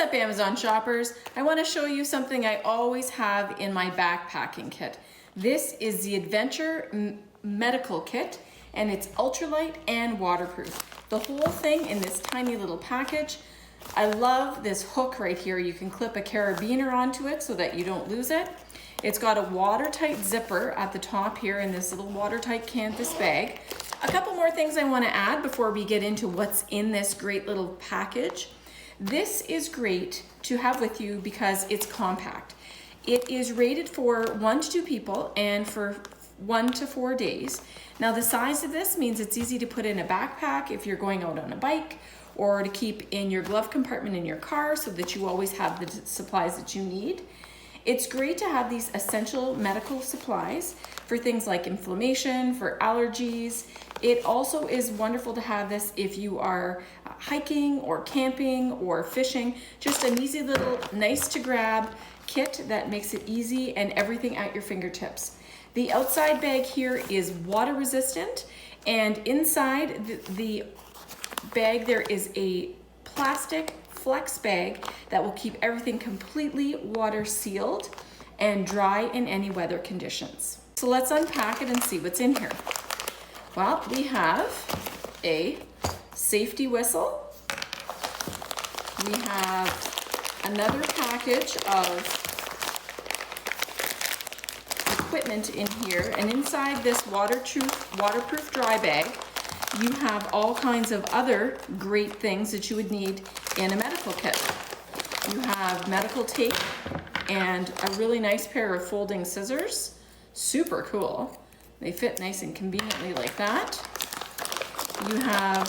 up, Amazon shoppers? I want to show you something I always have in my backpacking kit. This is the Adventure Medical Kit, and it's ultralight and waterproof. The whole thing in this tiny little package. I love this hook right here. You can clip a carabiner onto it so that you don't lose it. It's got a watertight zipper at the top here in this little watertight canvas bag. A couple more things I want to add before we get into what's in this great little package. This is great to have with you because it's compact. It is rated for 1 to 2 people and for 1 to 4 days. Now the size of this means it's easy to put in a backpack if you're going out on a bike, or to keep in your glove compartment in your car so that you always have the supplies that you need. It's great to have these essential medical supplies for things like inflammation, for allergies. It also is wonderful to have this if you are hiking or camping or fishing. Just an easy little nice to grab kit that makes it easy and everything at your fingertips. The outside bag here is water resistant, and inside the bag there is a plastic flex bag that will keep everything completely water sealed and dry in any weather conditions. So let's unpack it and see what's in here. Well, we have a safety whistle. We have another package of equipment in here, and inside this waterproof dry bag you have all kinds of other great things that you would need in a medical kit. You have medical tape and a really nice pair of folding scissors. Super cool. They fit nice and conveniently like that. You have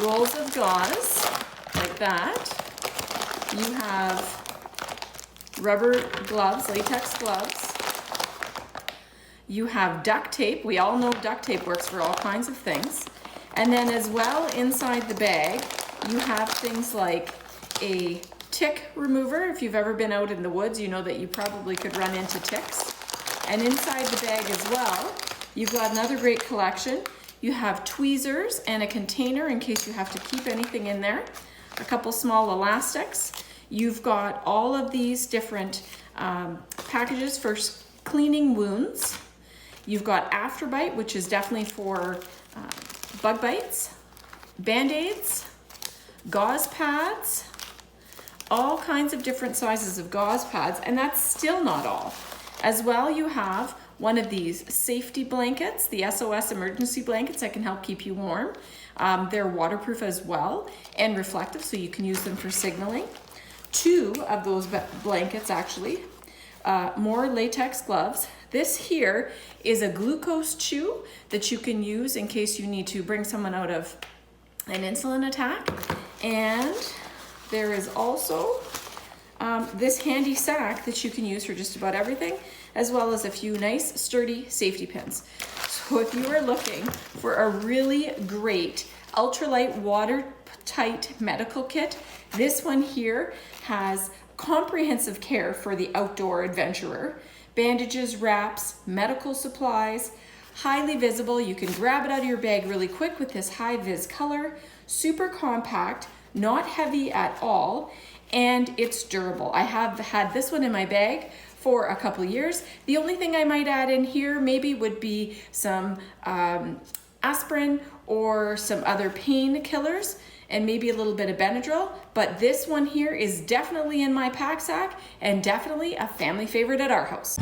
rolls of gauze like that. You have rubber gloves, latex gloves. You have duct tape. We all know duct tape works for all kinds of things. And then as well, inside the bag, you have things like a tick remover. If you've ever been out in the woods, you know that you probably could run into ticks. And inside the bag as well, you've got another great collection. You have tweezers and a container in case you have to keep anything in there. A couple small elastics. You've got all of these different packages for cleaning wounds. You've got Afterbite, which is definitely for bug bites, Band-Aids, gauze pads, all kinds of different sizes of gauze pads, and that's still not all. As well, you have one of these safety blankets, the SOS emergency blankets that can help keep you warm. They're waterproof as well and reflective, so you can use them for signaling. 2 of those blankets actually. More latex gloves. This here is a glucose chew that you can use in case you need to bring someone out of an insulin attack. And there is also this handy sack that you can use for just about everything, as well as a few nice sturdy safety pins. So if you are looking for a really great ultralight watertight medical kit, this one here has comprehensive care for the outdoor adventurer. Bandages, wraps, medical supplies, highly visible. You can grab it out of your bag really quick with this high vis color. Super compact, not heavy at all, and it's durable. I have had this one in my bag for a couple years. The only thing I might add in here maybe would be some aspirin or some other painkillers, and maybe a little bit of Benadryl, but this one here is definitely in my pack sack and definitely a family favorite at our house.